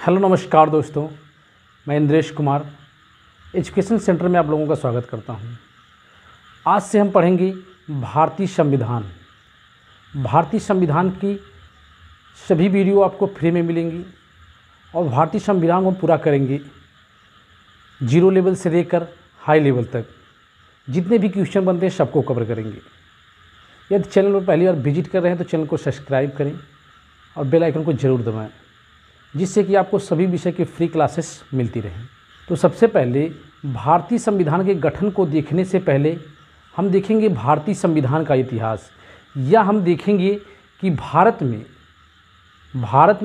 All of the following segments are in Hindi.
हेलो नमस्कार दोस्तों, मैं इंद्रेश कुमार एजुकेशन सेंटर में आप लोगों का स्वागत करता हूं। आज से हम पढ़ेंगे भारतीय संविधान। भारतीय संविधान की सभी वीडियो आपको फ्री में मिलेंगी और भारतीय संविधान को पूरा करेंगे जीरो लेवल से लेकर हाई लेवल तक। जितने भी क्वेश्चन बनते हैं सबको कवर करेंगे। यदि चैनल पर पहली बार विजिट कर रहे हैं तो चैनल को सब्सक्राइब करें और बेल आइकन को जरूर दबाएं, जिससे कि आपको सभी विषय की फ्री क्लासेस मिलती रहें। तो सबसे पहले भारतीय संविधान के गठन को देखने से पहले हम देखेंगे भारतीय संविधान का इतिहास, या हम देखेंगे कि भारत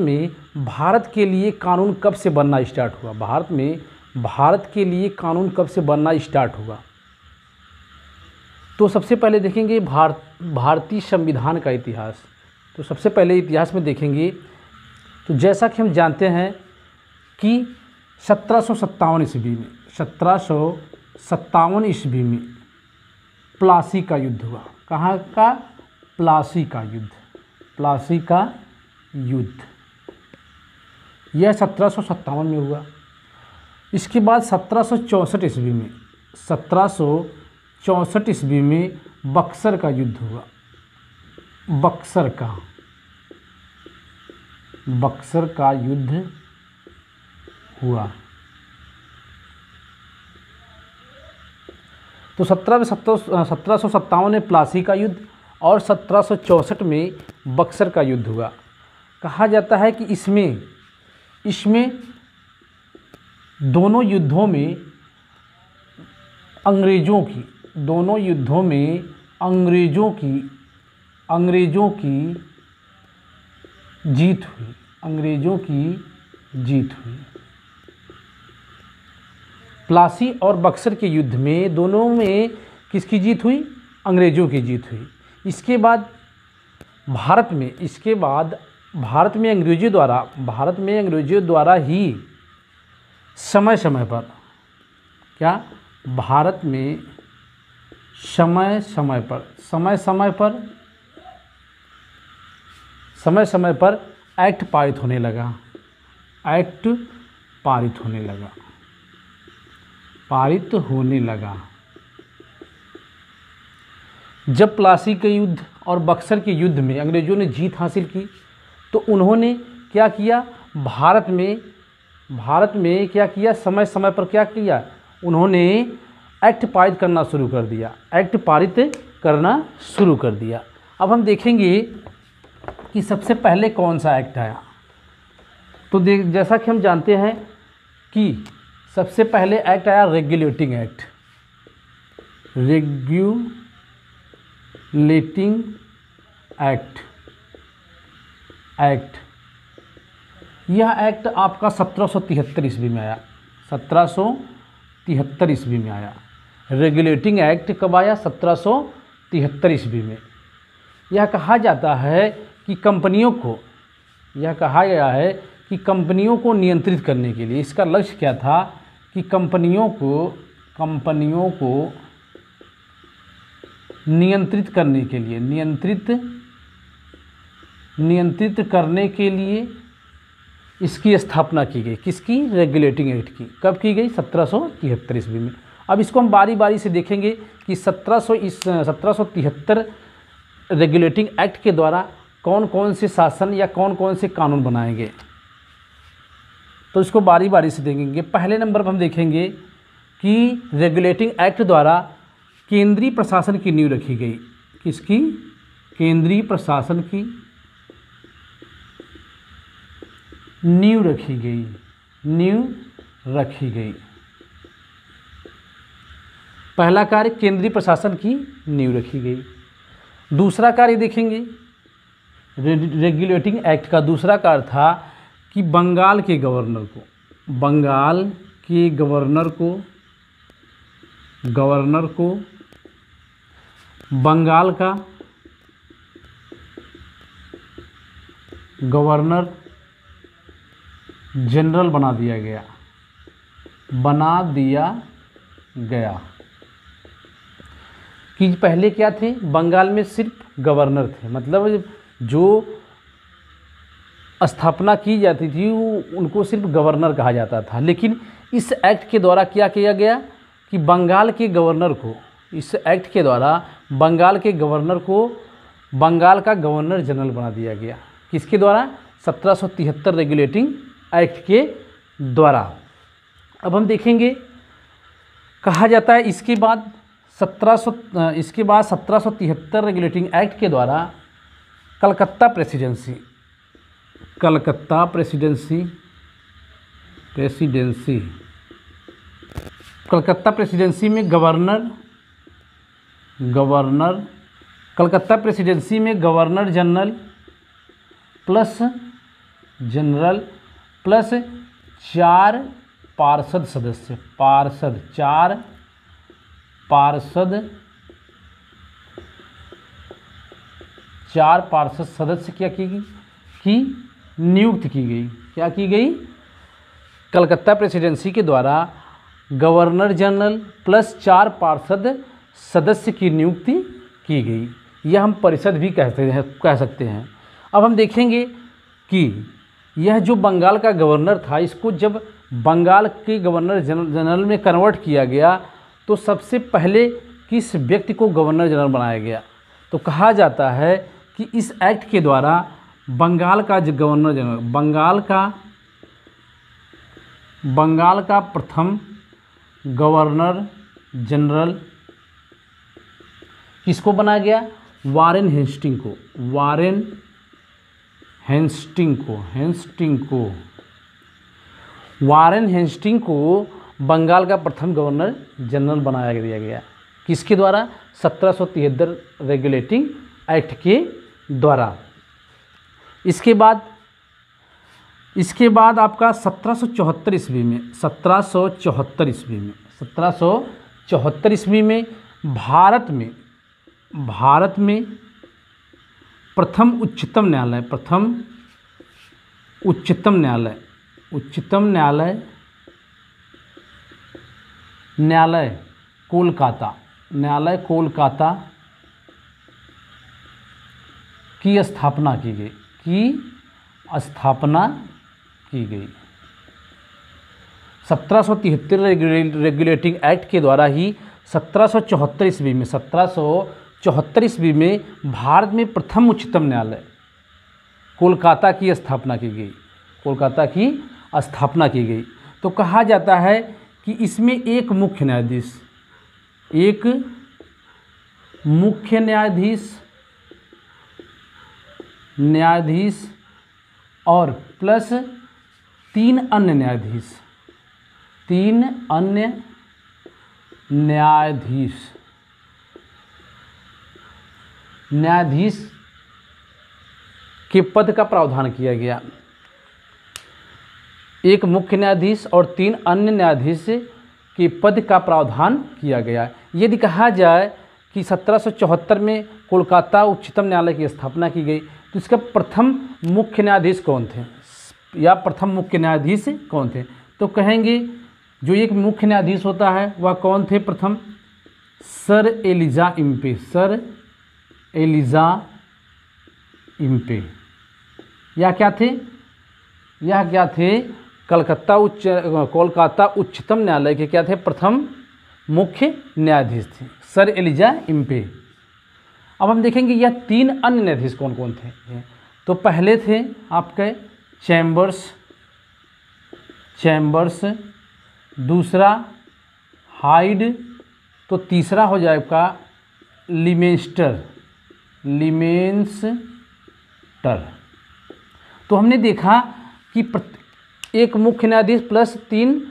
के लिए कानून कब से बनना स्टार्ट हुआ। भारत के लिए कानून कब से बनना स्टार्ट हुआ। तो सबसे पहले देखेंगे भारतीय संविधान का इतिहास। तो सबसे पहले इतिहास में देखेंगे तो जैसा कि हम जानते हैं कि 1757 ईस्वी में प्लासी का युद्ध हुआ। कहाँ का? प्लासी का युद्ध यह 1757 में हुआ। इसके बाद 1764 ईस्वी में बक्सर का युद्ध हुआ। बक्सर का युद्ध हुआ। तो 1757 में प्लासी का युद्ध और 1764 में बक्सर का युद्ध हुआ। कहा जाता है कि इसमें दोनों युद्धों में अंग्रेज़ों की जीत हुई। प्लासी और बक्सर के युद्ध में दोनों में किसकी जीत हुई? अंग्रेज़ों की जीत हुई। इसके बाद भारत में अंग्रेज़ों द्वारा ही समय समय पर एक्ट पारित होने लगा। जब प्लासी के युद्ध और बक्सर के युद्ध में अंग्रेज़ों ने जीत हासिल की तो उन्होंने क्या किया? भारत में क्या किया? समय समय पर क्या किया? उन्होंने एक्ट पारित करना शुरू कर दिया। अब हम देखेंगे कि सबसे पहले कौन सा एक्ट आया। तो जैसा कि हम जानते हैं कि सबसे पहले एक्ट आया रेगुलेटिंग एक्ट। यह एक्ट आपका 1773 ईस्वी में आया। 1773 ईस्वी में आया। रेगुलेटिंग एक्ट कब आया? 1773 ईस्वी में। यह कहा जाता है कि कंपनियों को नियंत्रित करने के लिए, इसका लक्ष्य क्या था कि कंपनियों को नियंत्रित करने के लिए इसकी स्थापना की गई। किसकी? रेगुलेटिंग एक्ट की। कब की गई? 1773 ईस्वी में। अब इसको हम बारी बारी से देखेंगे कि 1773 रेगुलेटिंग एक्ट के द्वारा कौन कौन से शासन या कौन कौन से कानून बनाए गए। तो इसको बारी बारी से देखेंगे। पहले नंबर पर हम देखेंगे कि रेगुलेटिंग एक्ट द्वारा केंद्रीय प्रशासन की नींव रखी गई। किसकी? केंद्रीय प्रशासन की नींव रखी गई। पहला कार्य केंद्रीय प्रशासन की नींव रखी गई। दूसरा कार्य देखेंगे, रेगुलेटिंग एक्ट का दूसरा कार्य था कि बंगाल के गवर्नर को बंगाल का गवर्नर जनरल बना दिया गया। कि पहले क्या थे? बंगाल में सिर्फ गवर्नर थे, मतलब जो स्थापना की जाती थी उनको सिर्फ गवर्नर कहा जाता था। लेकिन इस एक्ट के द्वारा क्या किया गया कि बंगाल के गवर्नर को, इस एक्ट के द्वारा बंगाल के गवर्नर को बंगाल का गवर्नर जनरल बना दिया गया। किसके द्वारा? 1773 रेगुलेटिंग एक्ट के द्वारा। अब हम देखेंगे, कहा जाता है इसके बाद 1773 रेगुलेटिंग एक्ट के द्वारा कलकत्ता प्रेसिडेंसी में कलकत्ता प्रेसिडेंसी में गवर्नर जनरल प्लस 4 पार्षद सदस्य, चार पार्षद सदस्य क्या की नियुक्त की गई। क्या की गई? कलकत्ता प्रेसिडेंसी के द्वारा गवर्नर जनरल प्लस 4 पार्षद सदस्य की नियुक्ति की गई। यह हम परिषद भी कह सकते हैं। अब हम देखेंगे कि यह जो बंगाल का गवर्नर था, इसको जब बंगाल के गवर्नर जनरल में कन्वर्ट किया गया तो सबसे पहले किस व्यक्ति को गवर्नर जनरल बनाया गया? तो कहा जाता है कि इस एक्ट के द्वारा बंगाल का जो गवर्नर जनरल, बंगाल का प्रथम गवर्नर जनरल किसको बनाया गया? वारेन हेस्टिंग को बंगाल का प्रथम गवर्नर जनरल बनाया गया। किसके द्वारा? 1773 रेगुलेटिंग एक्ट के द्वारा। इसके बाद आपका 1774 ईस्वी में भारत में प्रथम उच्चतम न्यायालय कोलकाता की स्थापना की गई। 1773 रेगुलेटिंग एक्ट के द्वारा ही 1774 ईस्वी में भारत में प्रथम उच्चतम न्यायालय कोलकाता की स्थापना की गई। तो कहा जाता है कि इसमें एक मुख्य न्यायाधीश और प्लस 3 अन्य न्यायाधीश के पद का प्रावधान किया गया। एक मुख्य न्यायाधीश और 3 अन्य न्यायाधीश के पद का प्रावधान किया गया। यदि कहा जाए कि 1774 में कोलकाता उच्चतम न्यायालय की स्थापना की गई तो इसका प्रथम मुख्य न्यायाधीश कौन थे या प्रथम मुख्य न्यायाधीश कौन थे? तो कहेंगे जो एक मुख्य न्यायाधीश होता है वह कौन थे? प्रथम सर एलिजा इम्पे। यह क्या थे? कोलकाता उच्चतम न्यायालय के क्या थे? प्रथम मुख्य न्यायाधीश थे, सर एलिजा इम्पे। अब हम देखेंगे यह 3 अन्य न्यायाधीश कौन कौन थे। तो पहले थे आपके चैम्बर्स, दूसरा हाइड, तो तीसरा हो जाएगा लिमेंस्टर। तो हमने देखा कि एक मुख्य न्यायाधीश प्लस 3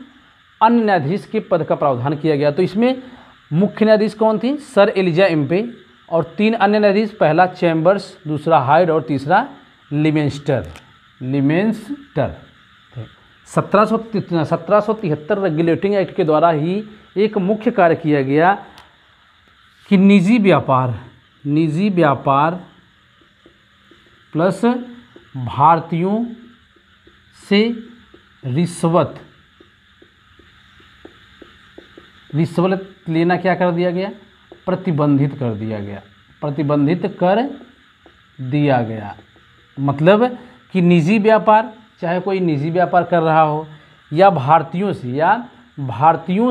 अन्य न्यायाधीश के पद का प्रावधान किया गया। तो इसमें मुख्य न्यायाधीश कौन थी? सर एलिजा इम्पे, और 3 अन्य न्यायाधीश, पहला चैम्बर्स, दूसरा हाइड और तीसरा लिमेंस्टर। 1773 रेगुलेटिंग एक्ट के द्वारा ही एक मुख्य कार्य किया गया कि निजी व्यापार प्लस भारतीयों से रिश्वत लेना क्या कर दिया गया? प्रतिबंधित कर दिया गया। मतलब कि निजी व्यापार, चाहे कोई निजी व्यापार कर रहा हो, या भारतीयों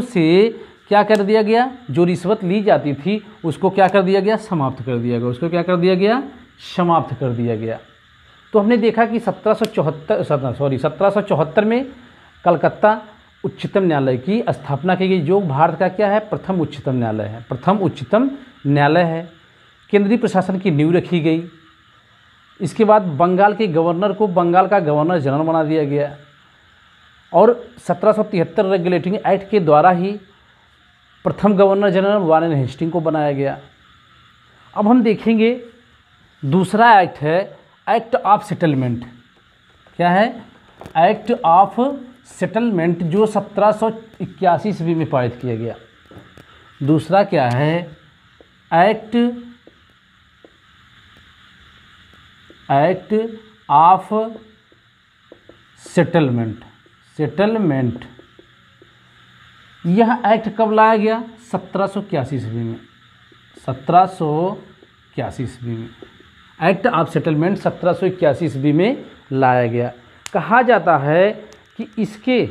से क्या कर दिया गया, जो रिश्वत ली जाती थी उसको क्या कर दिया गया, समाप्त कर दिया गया, उसको क्या कर दिया गया, समाप्त कर दिया गया। तो हमने देखा कि 1774 में कलकत्ता उच्चतम न्यायालय की स्थापना की गई, जो भारत का क्या है, प्रथम उच्चतम न्यायालय है, प्रथम उच्चतम न्यायालय है। केंद्रीय प्रशासन की नींव रखी गई। इसके बाद बंगाल के गवर्नर को बंगाल का गवर्नर जनरल बना दिया गया और 1773 रेगुलेटिंग एक्ट के द्वारा ही प्रथम गवर्नर जनरल वारेन हेस्टिंग को बनाया गया। अब हम देखेंगे दूसरा एक्ट है एक्ट ऑफ सेटलमेंट। क्या है, एक्ट ऑफ सेटलमेंट, जो 1781 ईस्वी में पारित किया गया। दूसरा क्या है, एक्ट ऑफ सेटलमेंट। यह एक्ट कब लाया गया, 1781 ईस्वी में, 1781 ईस्वी में एक्ट ऑफ सेटलमेंट 1781 ईस्वी में लाया गया। कहा जाता है कि इसके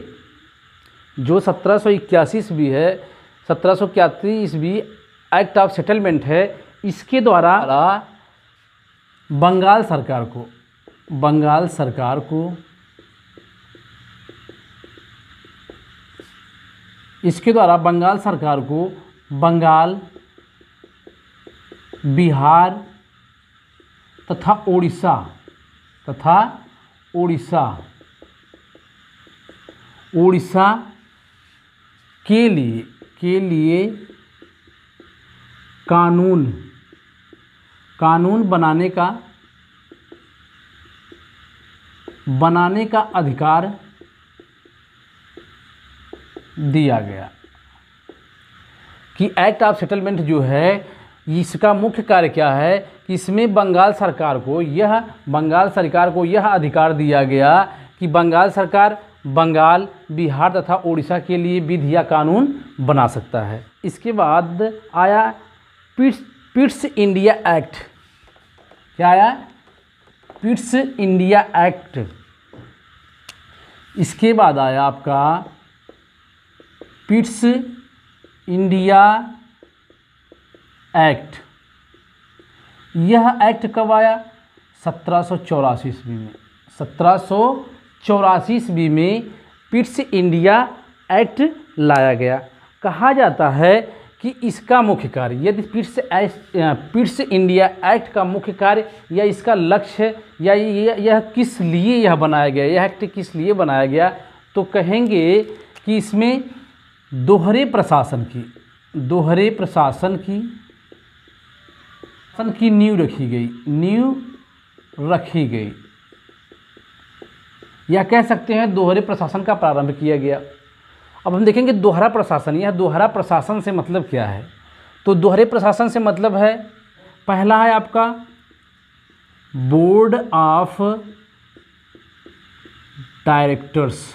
जो 1781 ईस्वी है, 1781 ईस्वी एक्ट ऑफ सेटलमेंट है, इसके द्वारा बंगाल सरकार को इसके द्वारा बंगाल सरकार को बंगाल, बिहार तथा उड़ीसा के लिए कानून बनाने का अधिकार दिया गया। कि एक्ट ऑफ सेटलमेंट जो है, इसका मुख्य कार्य क्या है कि इसमें बंगाल सरकार को यह अधिकार दिया गया कि बंगाल सरकार बंगाल, बिहार तथा उड़ीसा के लिए विधि या कानून बना सकता है। इसके बाद आया पिट्स इंडिया एक्ट। क्या आया, पिट्स इंडिया एक्ट। इसके बाद आया आपका पिट्स इंडिया एक्ट। यह एक्ट कब आया, 1784 ईस्वी में। 1784 ईस्वी में पिट्स इंडिया एक्ट लाया गया। कहा जाता है कि इसका मुख्य कार्य, यदि पिट्स इंडिया एक्ट का मुख्य कार्य या इसका लक्ष्य या यह किस लिए यह बनाया गया, यह एक्ट किस लिए बनाया गया, तो कहेंगे कि इसमें दोहरे प्रशासन की नींव रखी गई, या कह सकते हैं दोहरे प्रशासन का प्रारंभ किया गया। अब हम देखेंगे दोहरा प्रशासन। यह दोहरा प्रशासन से मतलब क्या है, तो दोहरे प्रशासन से मतलब है, पहला है आपका board of directors.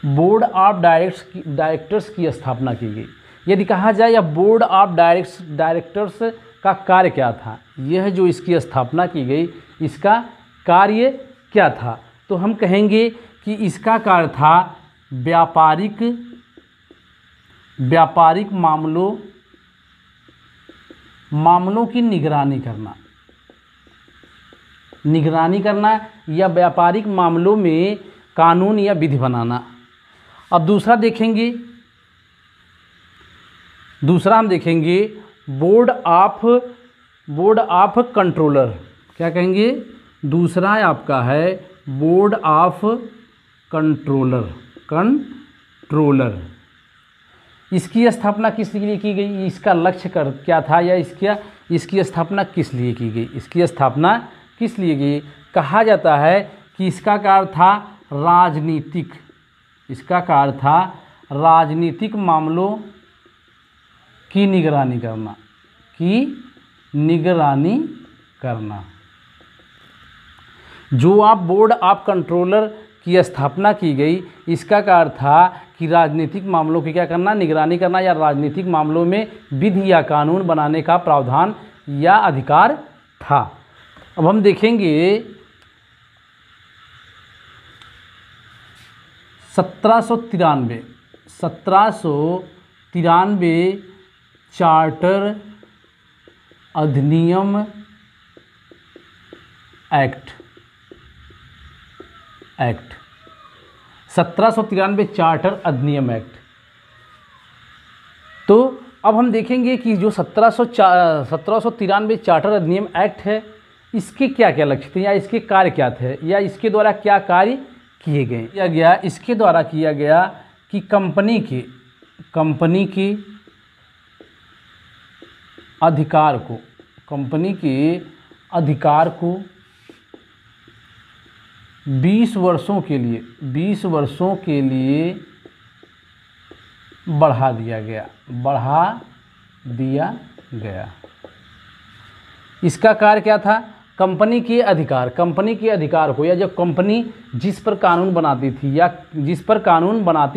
Board of directors की स्थापना की गई। यदि कहा जाए यह बोर्ड ऑफ डायरेक्टर्स का कार्य क्या था, यह जो इसकी स्थापना की गई, इसका कार्य क्या था, तो हम कहेंगे कि इसका कार्य था व्यापारिक मामलों की निगरानी करना या व्यापारिक मामलों में कानून या विधि बनाना। अब दूसरा हम देखेंगे बोर्ड ऑफ कंट्रोलर। क्या कहेंगे, दूसरा है आपका है बोर्ड ऑफ कंट्रोलर। इसकी स्थापना किस लिए की गई, इसका लक्ष्य क्या था, या इसकी स्थापना किस लिए की गई, इसकी स्थापना किस लिए की। कहा जाता है कि इसका कार्य था राजनीतिक मामलों की निगरानी करना। जो आप बोर्ड ऑफ कंट्रोलर की स्थापना की गई। इसका कार्य था कि राजनीतिक मामलों की क्या करना, निगरानी करना, या राजनीतिक मामलों में विधि या कानून बनाने का प्रावधान या अधिकार था। अब हम देखेंगे 1793 चार्टर अधिनियम एक्ट 1793 चार्टर अधिनियम एक्ट। तो अब हम देखेंगे कि जो 1793 चार्टर अधिनियम एक्ट है, इसके क्या क्या लक्ष्य थे, या इसके कार्य क्या थे, या इसके द्वारा क्या कार्य किए गए। इसके द्वारा किया गया कि कंपनी के अधिकार को 20 वर्षों के लिए बढ़ा दिया गया। इसका कार्य क्या था, कंपनी के अधिकार को, या जो कंपनी जिस पर कानून बनाती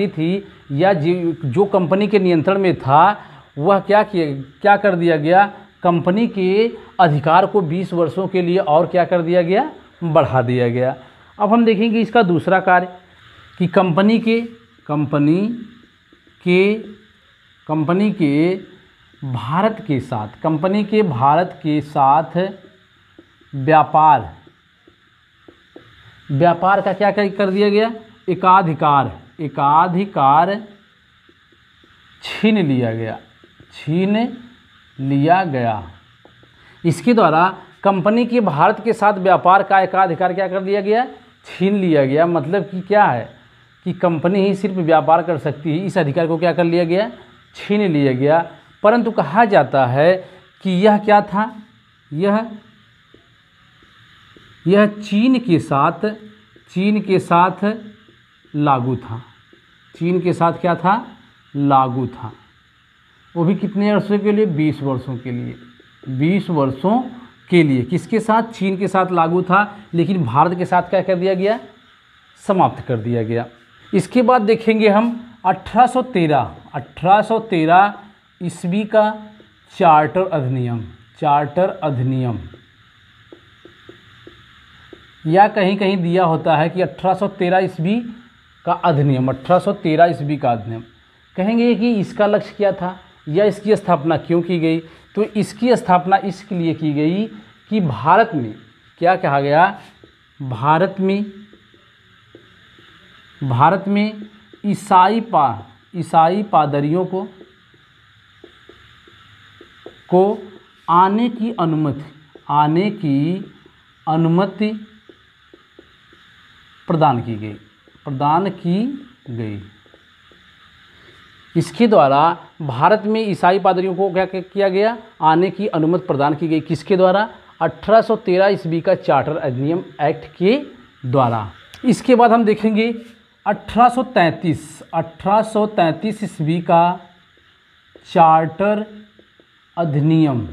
थी या जो कंपनी के नियंत्रण में था, वह क्या कर दिया गया, कंपनी के अधिकार को 20 वर्षों के लिए और क्या कर दिया गया, बढ़ा दिया गया। अब हम देखेंगे इसका दूसरा कार्य कि कंपनी के भारत के साथ व्यापार का क्या कर दिया गया, एकाधिकार छीन लिया गया। इसके द्वारा कंपनी के भारत के साथ व्यापार का एकाधिकार क्या कर दिया गया, छीन लिया गया। मतलब कि क्या है कि कंपनी ही सिर्फ व्यापार कर सकती है, इस अधिकार को क्या कर लिया गया, छीन लिया गया। परंतु कहा जाता है कि यह क्या था, यह चीन के साथ लागू था। लागू था, वो भी कितने वर्षों के लिए, 20 वर्षों के लिए। किसके साथ, चीन के साथ लागू था, लेकिन भारत के साथ क्या कर दिया गया, समाप्त कर दिया गया। इसके बाद देखेंगे हम 1813 ईस्वी का चार्टर अधिनियम, या कहीं कहीं दिया होता है कि 1813 ईस्वी का अधिनियम। कहेंगे कि इसका लक्ष्य क्या था, या इसकी स्थापना क्यों की गई। तो इसकी स्थापना इसके लिए की गई कि भारत में क्या कहा गया, भारत में ईसाई पादरियों को आने की अनुमति प्रदान की गई। इसके द्वारा भारत में ईसाई पादरियों को क्या किया गया, आने की अनुमति प्रदान की गई। किसके द्वारा, 1813 ईस्वी का चार्टर अधिनियम एक्ट के द्वारा। इसके बाद हम देखेंगे 1833 ईस्वी का चार्टर अधिनियम।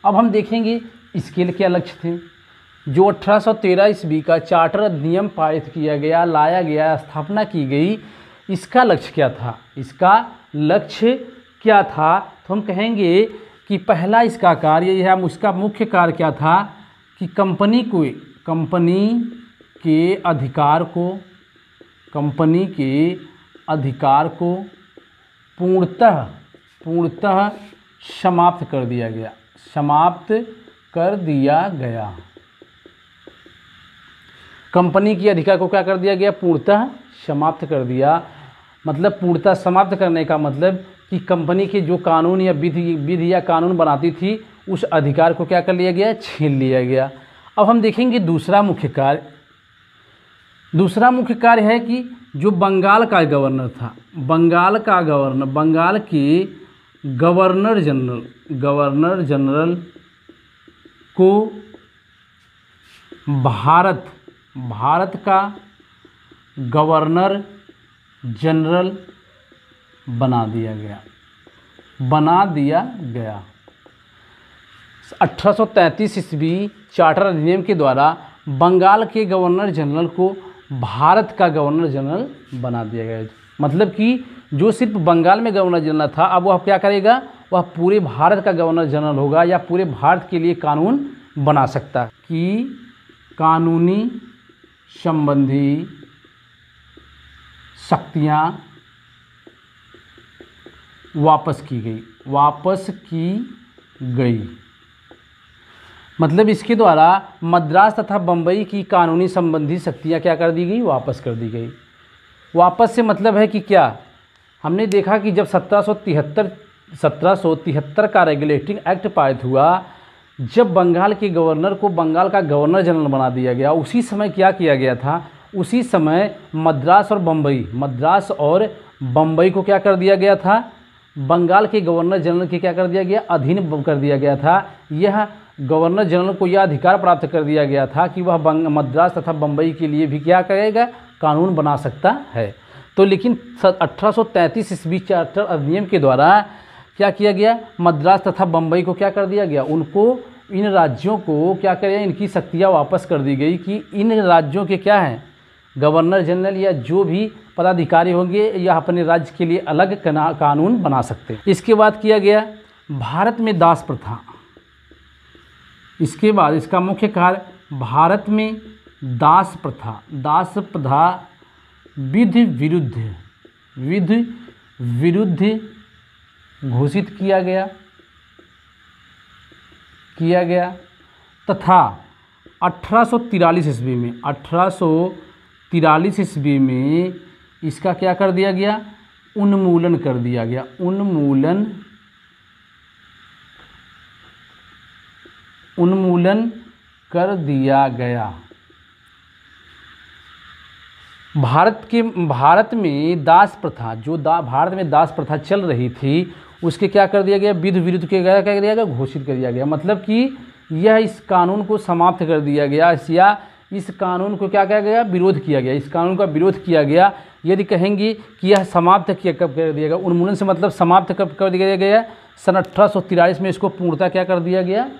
अब हम देखेंगे इसके लिए क्या लक्ष्य थे। जो 1813 ईस्वी का चार्टर अधिनियम पारित किया गया, लाया गया, स्थापना की गई, इसका लक्ष्य क्या था। तो हम कहेंगे कि पहला इसका कार्य यह, उसका मुख्य कार्य क्या था कि कंपनी के अधिकार को पूर्णतः समाप्त कर दिया गया। कंपनी की अधिकार को क्या कर दिया गया, पूर्णतः समाप्त कर दिया। मतलब पूर्णतः समाप्त करने का मतलब कि कंपनी के जो कानून या विधि या कानून बनाती थी, उस अधिकार को क्या कर लिया गया, छीन लिया गया। अब हम देखेंगे दूसरा मुख्य कार्य है कि जो बंगाल का गवर्नर था, बंगाल के गवर्नर जनरल को भारत का गवर्नर जनरल बना दिया गया। 1833 ईस्वी चार्टर अधिनियम के द्वारा बंगाल के गवर्नर जनरल को भारत का गवर्नर जनरल बना दिया गया। मतलब कि जो सिर्फ बंगाल में गवर्नर जनरल था, अब वह क्या करेगा, वह पूरे भारत का गवर्नर जनरल होगा या पूरे भारत के लिए कानून बना सकता है। कि कानूनी संबंधी शक्तियाँ वापस की गई। मतलब इसके द्वारा मद्रास तथा बम्बई की कानूनी संबंधी शक्तियाँ क्या कर दी गई, वापस कर दी गई। वापस से मतलब है कि क्या, हमने देखा कि जब 1773 का रेगुलेटिंग एक्ट पारित हुआ, जब बंगाल के गवर्नर को बंगाल का गवर्नर जनरल बना दिया गया, उसी समय क्या किया गया था, उसी समय मद्रास और बम्बई को क्या कर दिया गया था, बंगाल के गवर्नर जनरल के क्या कर दिया गया, अधीन कर दिया गया था। यह गवर्नर जनरल को यह अधिकार प्राप्त कर दिया गया था कि वह मद्रास तथा बम्बई के लिए भी क्या करेगा, कानून बना सकता है। तो लेकिन 1833 ईस्वी चार्टर अधिनियम के द्वारा क्या किया गया, मद्रास तथा बम्बई को क्या कर दिया गया, उनको, इन राज्यों को क्या करें, इनकी शक्तियाँ वापस कर दी गई कि इन राज्यों के क्या हैं, गवर्नर जनरल या जो भी पदाधिकारी होंगे या अपने राज्य के लिए अलग कानून बना सकते हैं। इसके बाद किया गया भारत में दास प्रथा। इसके बाद इसका मुख्य कार्य, भारत में दास प्रथा विधि विरुद्ध घोषित किया गया तथा 1843 ईस्वी में इसका क्या कर दिया गया, उन्मूलन कर दिया गया। उन्मूलन कर दिया गया। भारत में दास प्रथा, जो भारत में दास प्रथा चल रही थी, उसके क्या कर दिया गया, विधि विरुद्ध के क्या कर दिया गया, घोषित कर दिया गया। मतलब कि यह इस कानून को समाप्त कर दिया गया या इस कानून को क्या किया गया, विरोध किया गया। इस कानून का विरोध किया गया। यदि कहेंगे कि यह समाप्त कब कर दिया गया, उन्मूलन से मतलब समाप्त कब कर दिया गया, सन 1843 में इसको पूर्णतः क्या कर दिया गया,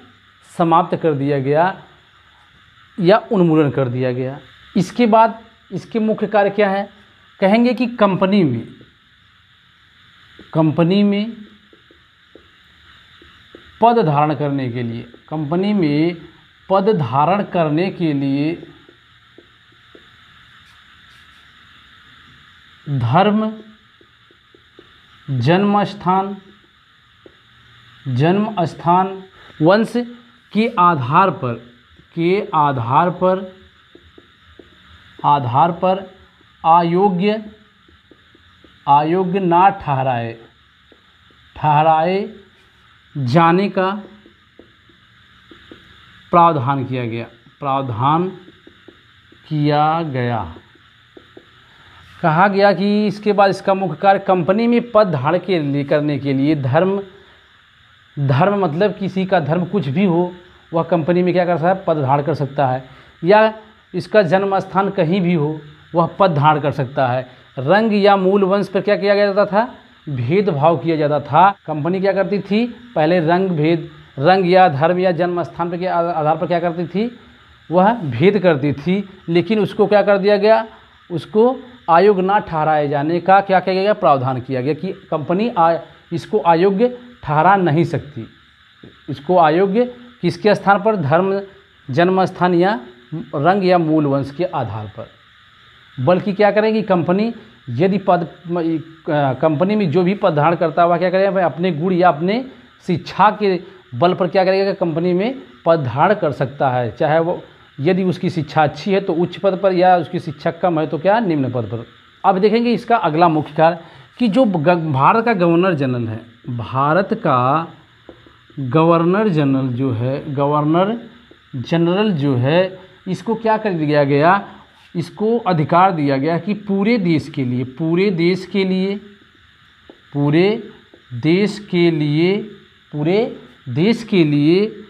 समाप्त कर दिया गया या उन्मूलन कर दिया गया। इसके बाद इसके मुख्य कार्य क्या है, कहेंगे कि कंपनी में पद धारण करने के लिए धर्म, जन्म स्थान, वंश के आधार पर अयोग्य ना ठहराए जाने का प्रावधान किया गया। कहा गया कि इसके बाद इसका मुख्य कार्य, कंपनी में पद धारण करने के लिए धर्म मतलब किसी का धर्म कुछ भी हो, वह कंपनी में क्या कर सकता है, पद धारण कर सकता है। या इसका जन्म स्थान कहीं भी हो, वह पद धारण कर सकता है। रंग या मूल वंश पर क्या किया जाता था, भेदभाव किया जाता था। कंपनी क्या करती थी, पहले रंग या धर्म या जन्म स्थान पर के आधार पर क्या करती थी, वह भेद करती थी। लेकिन उसको क्या कर दिया गया, उसको अयोग्य ना ठहराए जाने का क्या किया गया, प्रावधान किया गया कि कंपनी इसको अयोग्य ठहरा नहीं सकती। इसको अयोग्य किसके स्थान पर, धर्म, जन्म स्थान या रंग या मूल वंश के आधार पर। बल्कि क्या करेगी कंपनी, यदि कंपनी में जो भी पद धारण करता हुआ क्या करेगा, अपने गुण या अपने शिक्षा के बल पर क्या करेगा, कंपनी में पद धारण कर सकता है। चाहे वो, यदि उसकी शिक्षा अच्छी है तो उच्च पद पर, या उसकी शिक्षा कम है तो क्या, निम्न पद पर। अब देखेंगे इसका अगला मुख्य कार्य कि जो भारत का गवर्नर जनरल है, भारत का गवर्नर जनरल जो है, इसको क्या कर दिया गया, इसको अधिकार दिया गया कि पूरे देश के लिए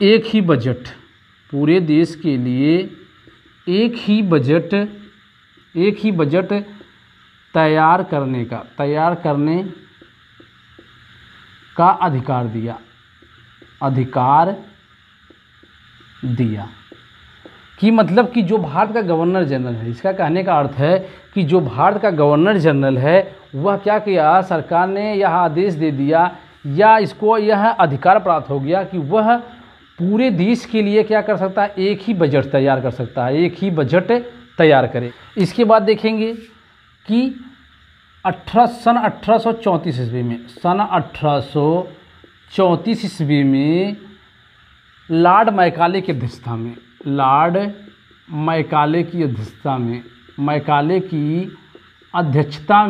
एक ही बजट, पूरे देश के लिए एक ही बजट तैयार करने का अधिकार दिया। कि मतलब कि जो भारत का गवर्नर जनरल है, इसका कहने का अर्थ है कि जो भारत का गवर्नर जनरल है वह क्या किया, सरकार ने यह आदेश दे दिया या इसको यह अधिकार प्राप्त हो गया कि वह पूरे देश के लिए क्या कर सकता है, एक ही बजट तैयार कर सकता है, एक ही बजट तैयार करे। इसके बाद देखेंगे कि सन 1834 ईस्वी में, सन 1834 ईस्वी में लॉर्ड मैकाले की अध्यक्षता में, लॉर्ड मैकाले की अध्यक्षता में, मैकाले की अध्यक्षता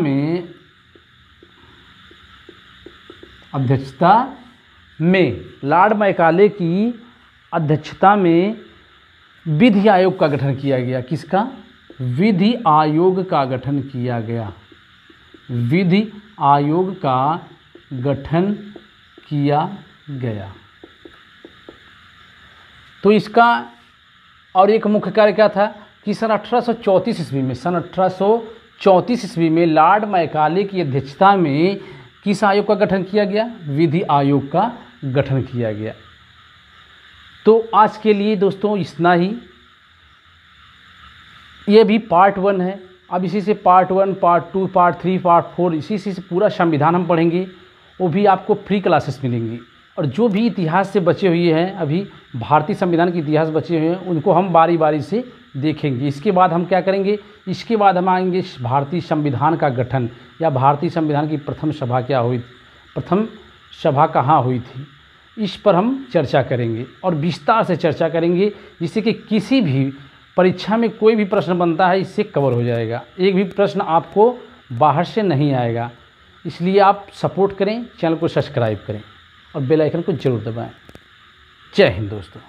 में लॉर्ड मैकाले की अध्यक्षता में विधि आयोग का गठन किया गया। किसका? विधि आयोग का गठन किया गया। विधि आयोग का गठन किया गया। तो इसका और एक मुख्य कार्य क्या था कि सन 1834 ईस्वी में, सन 1834 ईस्वी में लॉर्ड मैकाले की अध्यक्षता में किस आयोग का गठन किया गया? विधि आयोग का गठन किया गया। तो आज के लिए दोस्तों इतना ही। ये भी पार्ट 1 है। अब इसी से पार्ट 1, पार्ट 2, पार्ट 3, पार्ट 4 इसी से पूरा संविधान हम पढ़ेंगे। वो भी आपको फ्री क्लासेस मिलेंगी। और जो भी इतिहास से बचे हुए हैं, अभी भारतीय संविधान के इतिहास बचे हुए हैं, उनको हम बारी बारी से देखेंगे। इसके बाद हम क्या करेंगे, इसके बाद हम आएंगे भारतीय संविधान का गठन या भारतीय संविधान की प्रथम सभा क्या हुई, प्रथम सभा कहाँ हुई थी, इस पर हम चर्चा करेंगे और विस्तार से चर्चा करेंगे, जिससे कि किसी भी परीक्षा में कोई भी प्रश्न बनता है इससे कवर हो जाएगा। एक भी प्रश्न आपको बाहर से नहीं आएगा। इसलिए आप सपोर्ट करें, चैनल को सब्सक्राइब करें और बेल आइकन को जरूर दबाएं। जय हिंद दोस्तों।